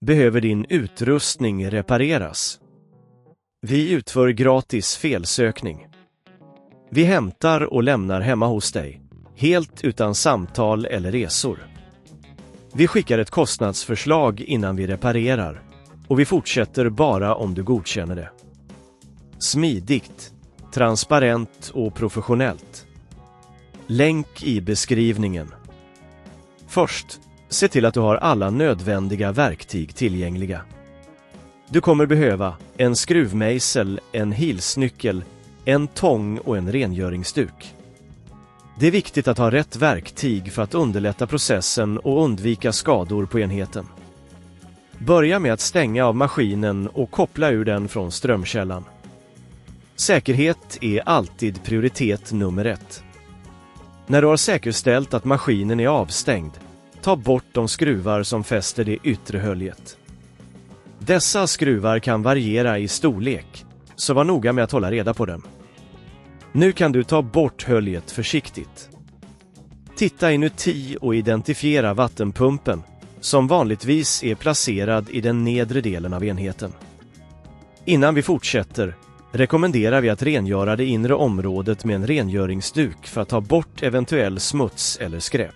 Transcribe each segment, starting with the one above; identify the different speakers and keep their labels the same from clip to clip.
Speaker 1: Behöver din utrustning repareras? Vi utför gratis felsökning. Vi hämtar och lämnar hemma hos dig, helt utan samtal eller resor. Vi skickar ett kostnadsförslag innan vi reparerar, och vi fortsätter bara om du godkänner det. Smidigt, transparent och professionellt. Länk i beskrivningen. Först, se till att du har alla nödvändiga verktyg tillgängliga. Du kommer behöva en skruvmejsel, en hilsnyckel, en tång och en rengöringsduk. Det är viktigt att ha rätt verktyg för att underlätta processen och undvika skador på enheten. Börja med att stänga av maskinen och koppla ur den från strömkällan. Säkerhet är alltid prioritet nummer 1. När du har säkerställt att maskinen är avstängd, ta bort de skruvar som fäster det yttre höljet. Dessa skruvar kan variera i storlek, så var noga med att hålla reda på dem. Nu kan du ta bort höljet försiktigt. Titta inuti och identifiera vattenpumpen, som vanligtvis är placerad i den nedre delen av enheten. Innan vi fortsätter rekommenderar vi att rengöra det inre området med en rengöringsduk för att ta bort eventuell smuts eller skräp.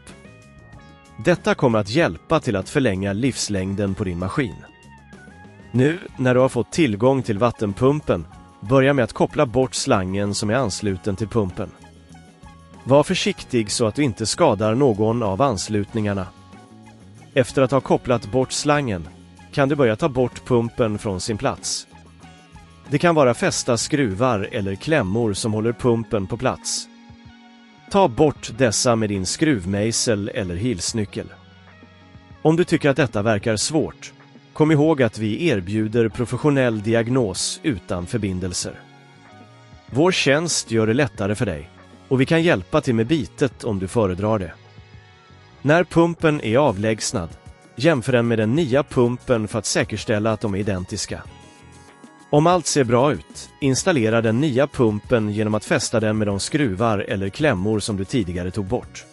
Speaker 1: Detta kommer att hjälpa till att förlänga livslängden på din maskin. Nu, när du har fått tillgång till vattenpumpen, börja med att koppla bort slangen som är ansluten till pumpen. Var försiktig så att du inte skadar någon av anslutningarna. Efter att ha kopplat bort slangen kan du börja ta bort pumpen från sin plats. Det kan vara fästa skruvar eller klämmor som håller pumpen på plats. Ta bort dessa med din skruvmejsel eller hilsnyckel. Om du tycker att detta verkar svårt, kom ihåg att vi erbjuder professionell diagnos utan förbindelser. Vår tjänst gör det lättare för dig, och vi kan hjälpa till med bitet om du föredrar det. När pumpen är avlägsnad, jämför den med den nya pumpen för att säkerställa att de är identiska. Om allt ser bra ut, installera den nya pumpen genom att fästa den med de skruvar eller klämmor som du tidigare tog bort.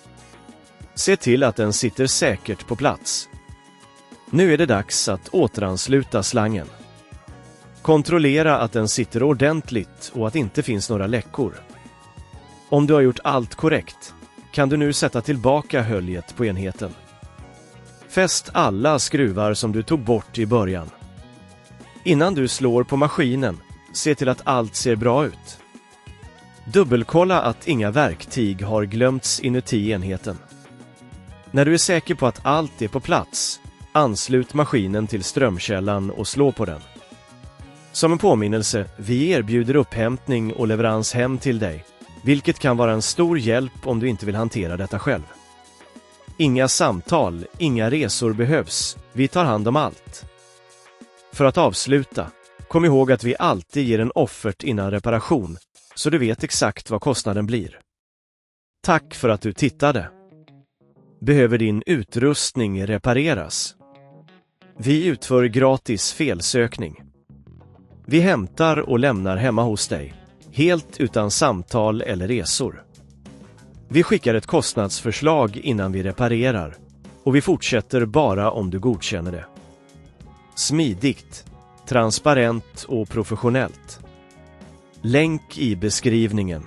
Speaker 1: Se till att den sitter säkert på plats. Nu är det dags att återansluta slangen. Kontrollera att den sitter ordentligt och att det inte finns några läckor. Om du har gjort allt korrekt, kan du nu sätta tillbaka höljet på enheten. Fäst alla skruvar som du tog bort i början. Innan du slår på maskinen, se till att allt ser bra ut. Dubbelkolla att inga verktyg har glömts inuti enheten. När du är säker på att allt är på plats, anslut maskinen till strömkällan och slå på den. Som en påminnelse, vi erbjuder upphämtning och leverans hem till dig, vilket kan vara en stor hjälp om du inte vill hantera detta själv. Inga samtal, inga resor behövs, vi tar hand om allt. För att avsluta, kom ihåg att vi alltid ger en offert innan reparation, så du vet exakt vad kostnaden blir. Tack för att du tittade. Behöver din utrustning repareras? Vi utför gratis felsökning. Vi hämtar och lämnar hemma hos dig, helt utan samtal eller resor. Vi skickar ett kostnadsförslag innan vi reparerar, och vi fortsätter bara om du godkänner det. Smidigt, transparent och professionellt. Länk i beskrivningen.